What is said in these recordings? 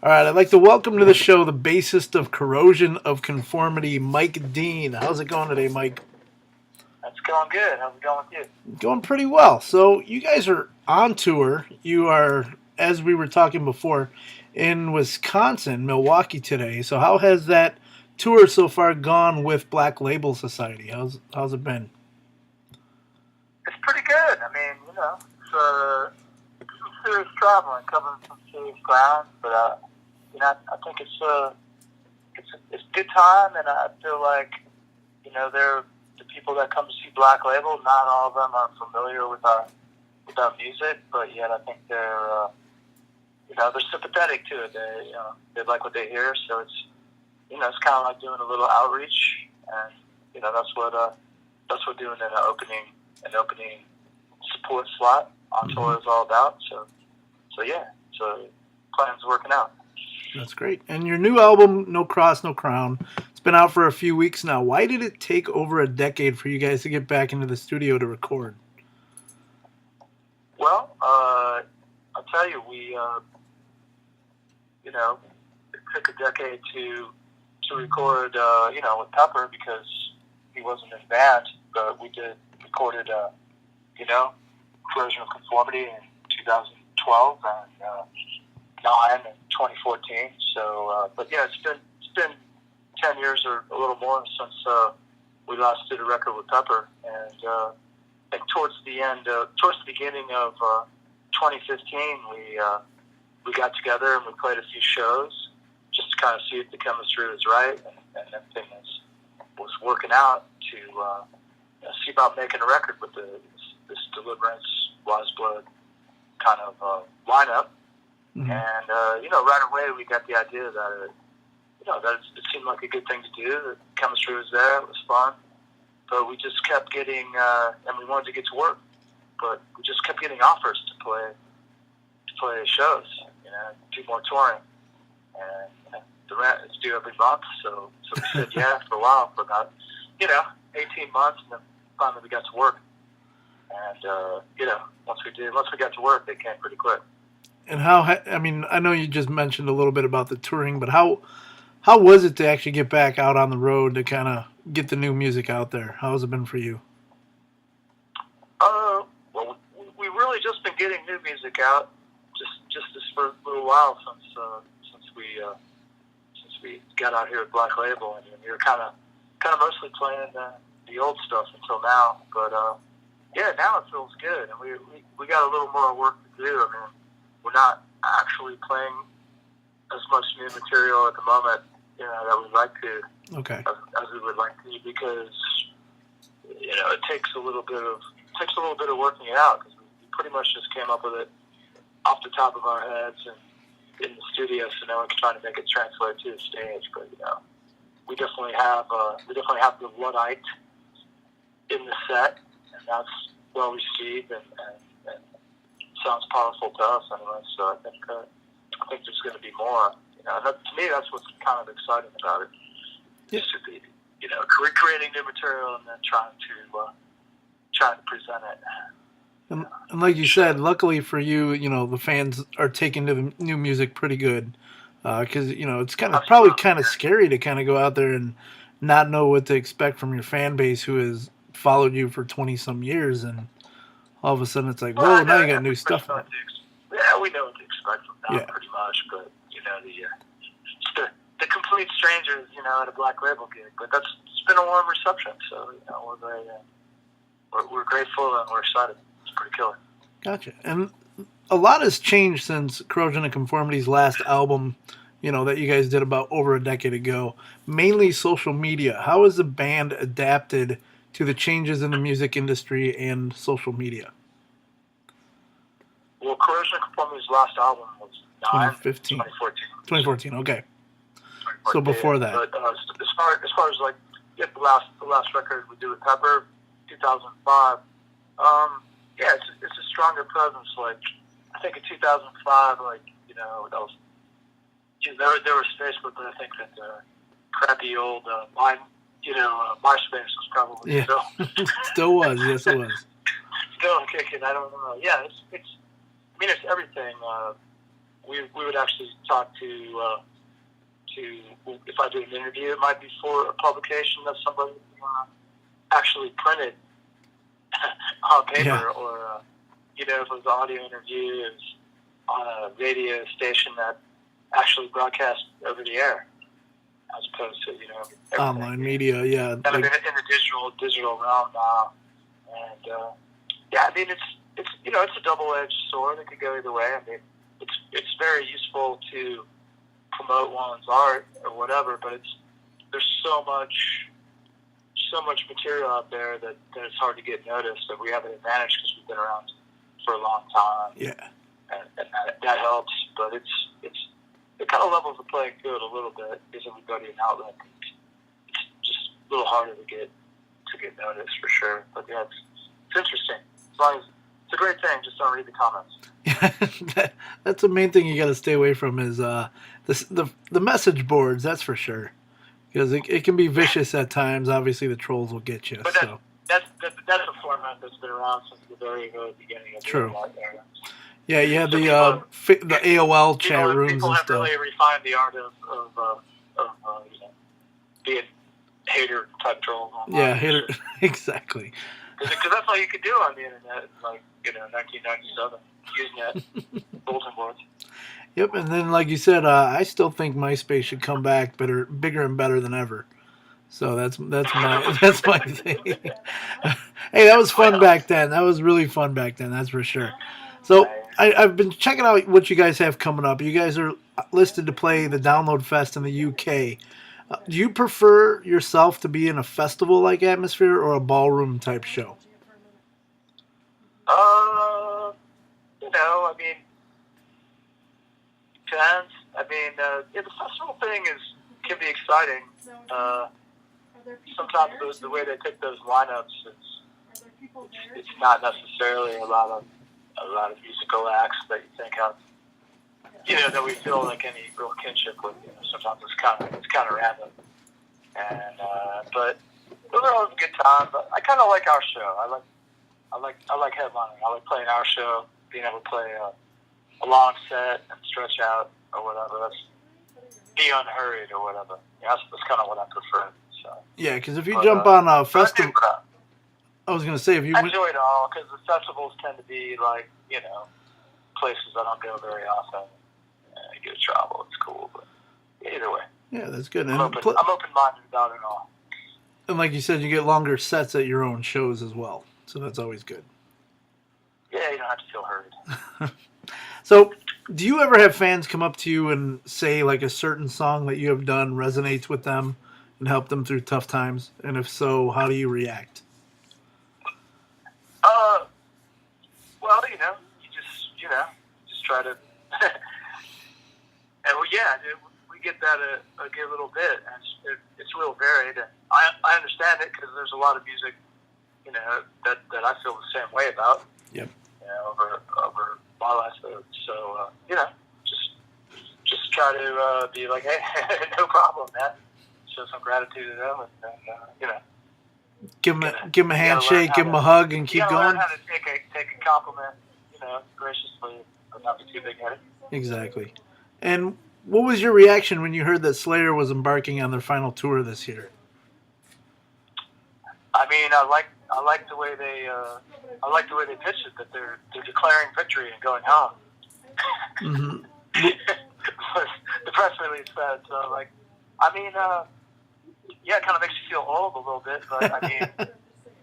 All right, I'd like to welcome to the show the bassist of Corrosion of Conformity, Mike Dean. How's it going today, Mike? That's going good. How's it going with you? Going pretty well. So, you guys are on tour. You are, as we were talking before, in Wisconsin, Milwaukee today. So, how has that tour so far gone with Black Label Society? How's it been? It's pretty good. I mean, it's some serious traveling, covering some serious ground, but I think it's a good time, and I feel like they're the people that come to see Black Label. Not all of them are familiar with our music, but yet I think they're sympathetic to it. They like what they hear, so it's kind of like doing a little outreach, and that's what doing an opening support slot on tour is all about. So plans working out. That's great. And your new album, No Cross, No Crown, it's been out for a few weeks now. Why did it take over a decade for you guys to get back into the studio to record? Well, I'll tell you, it took a decade to record, with Pepper because he wasn't in the band, but we recorded, Corrosion of Conformity in 2012 and 9 and 2014. So, but yeah, it's been 10 years or a little more since we last did a record with Pepper, and I think towards the beginning of 2015, we got together and we played a few shows just to kind of see if the chemistry was right and everything was working out to see about making a record with this Deliverance, Wise Blood kind of lineup. Mm-hmm. And right away we got the idea that it seemed like a good thing to do. The chemistry was there; it was fun. But we just kept getting, and we wanted to get to work, but we just kept getting offers to play shows, do more touring, and the rent is due every month. So we said yeah for a while, for about 18 months, and then finally we got to work. And once we got to work, they came pretty quick. And I know you just mentioned a little bit about the touring, but how was it to actually get back out on the road to kind of get the new music out there? How has it been for you? Well, we really just been getting new music out just this for a little while since we got out here at Black Label, and we were kind of mostly playing the old stuff until now. But now it feels good, and we got a little more work to do. I mean, we're not actually playing as much new material at the moment, that we'd like to. Okay. As we would like to, because it takes a little bit of working it out, because we pretty much just came up with it off the top of our heads and in the studio. So now we're trying to make it translate to the stage. But we definitely have the Luddite in the set, and that's well received and sounds powerful to us anyway. So I think there's going to be more. To me, that's what's kind of exciting about it. Yeah. Just to be, creating new material and then trying to present it. And like you said, luckily for you, the fans are taking to the new music pretty good. Because it's probably kind of scary to kind of go out there and not know what to expect from your fan base who has followed you for 20 some years, and all of a sudden it's like, whoa, now you got new stuff out. Yeah, we know what to expect from them pretty much, but the complete strangers, at a Black Label gig. But it's been a warm reception, so we're very we're grateful and we're excited. It's pretty killer. Gotcha. And a lot has changed since Corrosion of Conformity's last album, that you guys did about over a decade ago. Mainly social media. How has the band adapted to the changes in the music industry and social media? Well, Corrosion of Conformity's last album was 2014, okay. 2014, so before that. But as far as like the last record we did with Pepper, 2005, it's a stronger presence. Like, I think in 2005, that was, there was Facebook, but I think that crappy old MySpace was probably still was. Yes, it was. Still kicking. I don't know. Yeah, it's everything. we would actually talk to if I did an interview, it might be for a publication that somebody actually printed on paper, Yeah. or if it was an audio interview, it was on a radio station that actually broadcast over the air, as opposed to Online media, yeah. Kind of in the digital realm now, and yeah, I mean it's it's a double-edged sword. It could go either way. I mean, it's very useful to promote one's art or whatever, but there's so much material out there that it's hard to get noticed. That we have an advantage because we've been around for a long time. Yeah, and that helps. But it kind of levels the playing field a little bit, gives everybody an outlet. It's just a little harder to get noticed for sure. But yeah, it's interesting. As long as it's a great thing, just don't read the comments. Yeah, that's the main thing you got to stay away from is the message boards. That's for sure, because it can be vicious at times. Obviously, the trolls will get you. But So that's a format that's been around since the very beginning of the true. internet era. Yeah, you had the AOL chat rooms people and have stuff. really refined the art of being hater type trolls. Yeah, hater exactly. Because that's all you could do on the internet in 1997. Usenet, bulletin boards. Yep, and then like you said, I still think MySpace should come back bigger and better than ever. So that's my thing. Hey, that was fun back then. That was really fun back then. That's for sure. So I've been checking out what you guys have coming up. You guys are listed to play the Download Fest in the UK. Do you prefer yourself to be in a festival-like atmosphere or a ballroom type show? I mean, depends. I mean, the festival thing can be exciting. Sometimes the way they pick those lineups, it's not necessarily a lot of musical acts that you think have, that we feel like any real kinship with. Sometimes it's kind of random, and but overall it's a good time. But I kind of like our show. I like headlining. I like playing our show, being able to play a long set and stretch out or whatever. That's be unhurried or whatever. That's kind of what I prefer. So yeah, because if you jump on a festival, I was going to say if you I enjoy it all because the festivals tend to be like places I don't go very often. I get to travel. It's cool, but either way. Yeah, that's good. I'm open-minded about it all. And like you said, you get longer sets at your own shows as well, so that's always good. Yeah, you don't have to feel hurried. So, do you ever have fans come up to you and say like a certain song that you have done resonates with them and help them through tough times? And if so, how do you react? Well, you just try to. And we get that a good little bit. And it's real varied. And I understand it because there's a lot of music, that I feel the same way about. Yep. Over my life. So just try to be like, hey, no problem, man. Show some gratitude to them, and give them a handshake, give them a hug, and keep going. Learn how to take a compliment, graciously, but not be too big-headed. Exactly. And what was your reaction when you heard that Slayer was embarking on their final tour this year? I mean, I like the way they pitched it, that they're declaring victory and going home. Mm-hmm. The press release said so. It kind of makes you feel old a little bit, but I mean,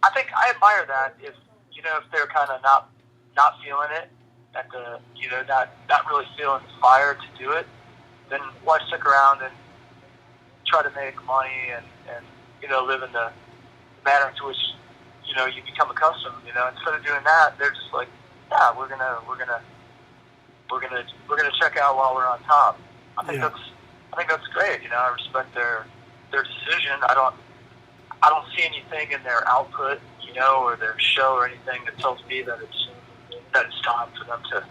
I think I admire that if they're kind of not feeling it and not really feeling inspired to do it, then why stick around and try to make money and live in the manner to which you become accustomed. Instead of doing that, they're just like, yeah, we're gonna check out while we're on top. I think that's great. I respect their decision. I don't see anything in their output, or their show or anything that tells me that it's time for them to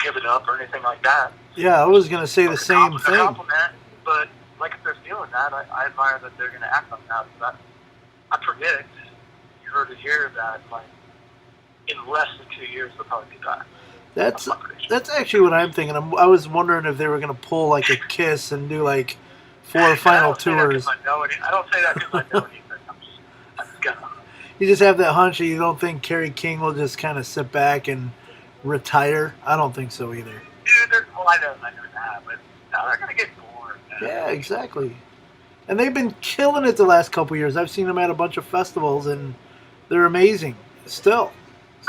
give it up or anything like that. Yeah, I was gonna say the same thing. Compliment, but if they're feeling that, I admire that they're gonna act on that. So I predict, you heard it here, that in less than 2 years they'll probably be back. That's that's actually what I'm thinking. I was wondering if they were gonna pull like a Kiss and do like 4 And I final don't say that because tours. I know any. I don't say that because I know anything. I'm just gonna. You just have that hunch that you don't think Kerry King will just kind of sit back and retire. I don't think so either. Dude, well, I know that, but no, they're gonna get bored, man. Yeah, exactly. And they've been killing it the last couple years. I've seen them at a bunch of festivals, and they're amazing still.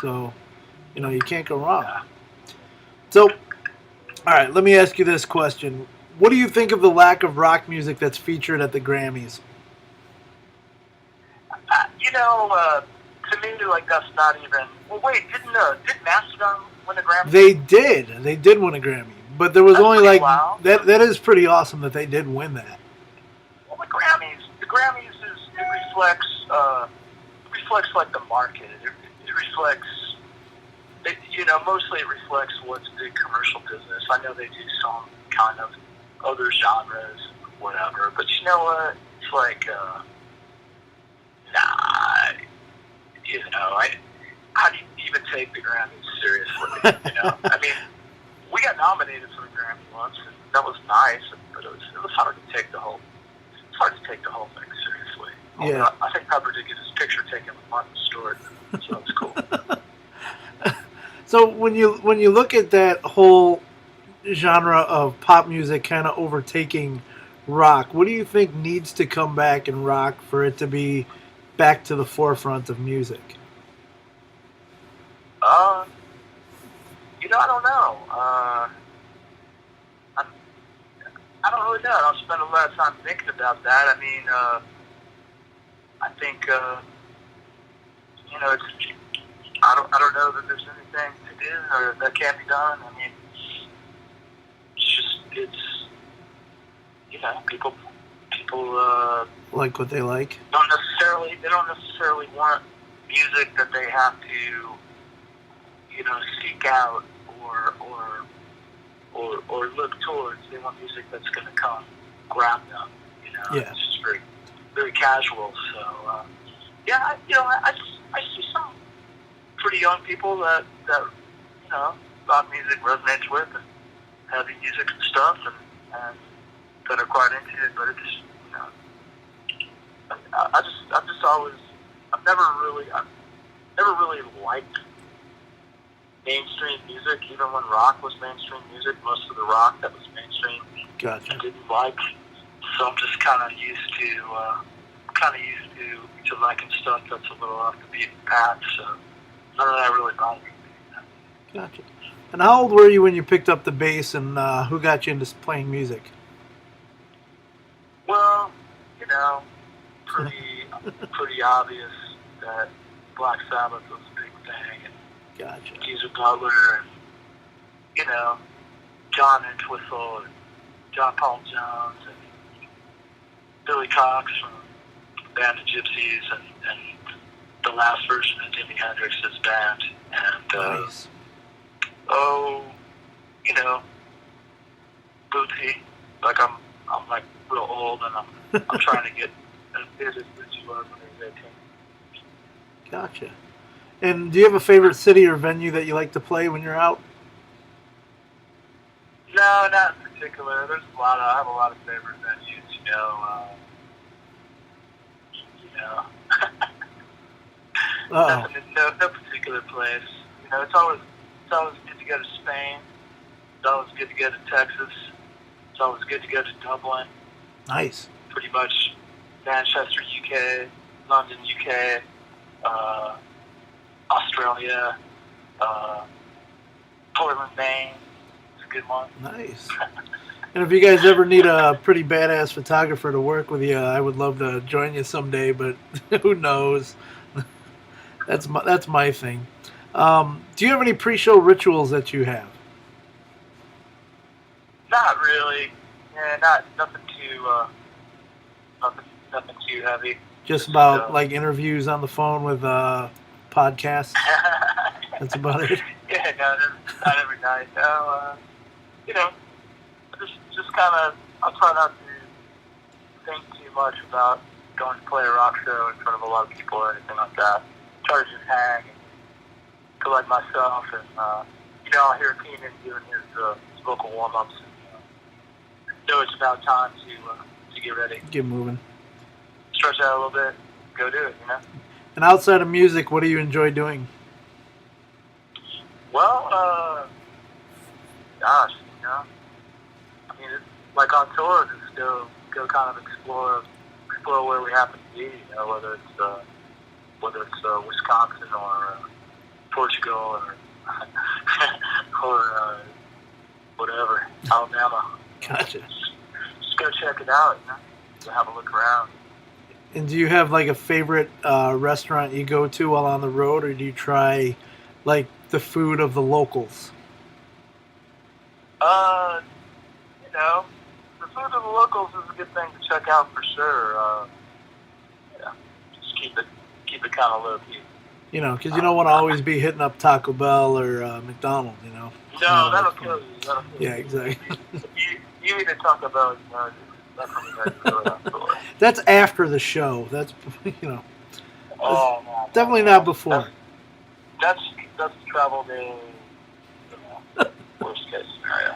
So, you can't go wrong. Yeah. So, all right, let me ask you this question. What do you think of the lack of rock music that's featured at the Grammys? To me, like that's not even. Well, wait, didn't Mastodon win a Grammy? They did. They did win a Grammy. But there was That's only pretty like wild. that is pretty awesome that they did win that. Well, the Grammys reflects like the market. It reflects, mostly it reflects what's big commercial business. I know they do some kind of other genres, whatever. But you know what? It's like, nah, how do you even take the Grammys seriously? I mean, we got nominated for the Grammy once, and that was nice, but it was hard to take the whole. It's hard to take the whole thing seriously. Yeah. I think Pepper did get his picture taken with Martin Stewart, so it's cool. So when you look at that whole genre of pop music kind of overtaking rock, what do you think needs to come back in rock for it to be back to the forefront of music? I don't know. I don't really know. I don't spend a lot of time thinking about that. I mean, I think, it's. I don't know that there's anything to do or that can't be done. I mean, people Like what they like? they don't necessarily want music that they have to, seek out or look towards. They want music that's going to come grab them. Yeah. It's just very, very casual. So, I see some pretty young people that rock music resonates with, and heavy music and stuff, and that are quite into it. But it's I've never really liked mainstream music. Even when rock was mainstream music, most of the rock that was mainstream, Gotcha. I didn't like. So I'm just kind of used to liking stuff that's a little off the beaten path. So none of that really bothers me. Gotcha. And how old were you when you picked up the bass, and who got you into playing music? Well, pretty obvious that Black Sabbath was a big thing, and Gotcha. Geezer Butler, and John Entwistle, and John Paul Jones, and Billy Cox from Band of Gypsies, and the last version of Jimi Hendrix's band, and Nice. Bootsy. Like I'm like real old, and I'm trying to get as big as Bootsy was when he was 18. Gotcha. And do you have a favorite city or venue that you like to play when you're out? No, not in particular. I have a lot of favorite venues. No particular place. It's always good to go to Spain. It's always good to go to Texas. It's always good to go to Dublin. Nice. Pretty much Manchester, UK, London, UK, Australia, Portland, Maine. It's a good one. Nice. And if you guys ever need a pretty badass photographer to work with you, I would love to join you someday, but who knows? That's my thing. Do you have any pre-show rituals that you have? Not really. Yeah, nothing too heavy. Just about like interviews on the phone with podcasts. That's about it. Yeah, no, not every night. No, just kind of. I'll try not to think too much about going to play a rock show in front of a lot of people or anything like that. Try to just hang and collect myself, and I'll hear Keenan doing his vocal warm-ups. Know it's about time to get ready. Get moving. Stretch out a little bit. Go do it, you know? And outside of music, what do you enjoy doing? Well, gosh, you know, I mean, it's like on tour, just go kind of explore where we happen to be. You know, whether it's Wisconsin or Portugal or or whatever, Alabama. Gotcha. Just go check it out. You know, go have a look around. And do you have like a favorite restaurant you go to while on the road, or do you try like the food of the locals? You know, the food of the locals is a good thing to check out for sure. Yeah, just keep it kind of low key. You know, because you don't want to always be hitting up Taco Bell or McDonald's. You know. No, that'll kill you. Yeah, exactly. You need to talk about. That's That's after the show. That's no. Oh, Definitely not before. That's travel day. Worst case scenario.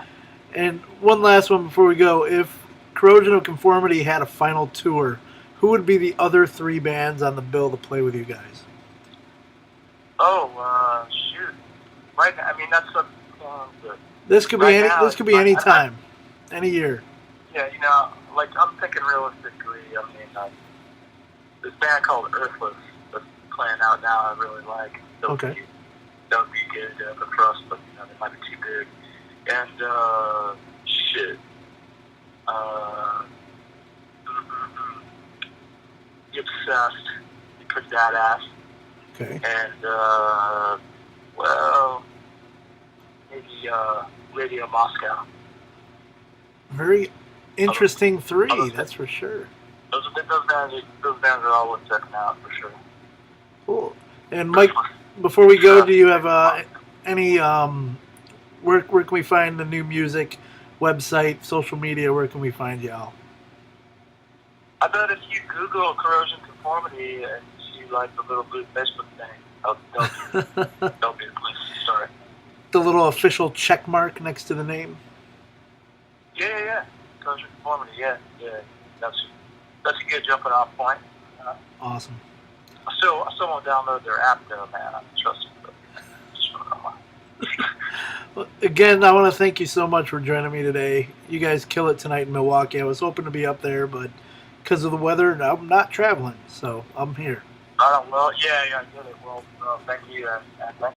And one last one before we go. If Corrosion of Conformity had a final tour, who would be the other 3 bands on the bill to play with you guys? Oh, shoot. Right now, I mean, that's what. This could be any time, any year. Yeah, you know, like I'm thinking realistically. I mean, this band called Earthless that's playing out now. I really like. That would be good for us, but you know, they might be too big. And shit. Get Obsessed because badass. Okay. And well, maybe Radio Moscow. Very interesting 3, that's for sure. Those bands are all worth checking out for sure. Cool. And Mike, before we go, do you have any where can we find the new music, website, social media? Where can we find y'all? I bet if you Google Corrosion Conformity and see like the little blue Facebook thing, that'll be the place to start. The little official check mark next to the name. Yeah. Corrosion Conformity, yeah. That's a good jumping off point. Awesome. I still won't download their app though, man. I'm trusting. Well, again, I want to thank you so much for joining me today. You guys kill it tonight in Milwaukee. I was hoping to be up there, but because of the weather, I'm not traveling, so I'm here. Well, yeah, I get it. Well, thank you, and thank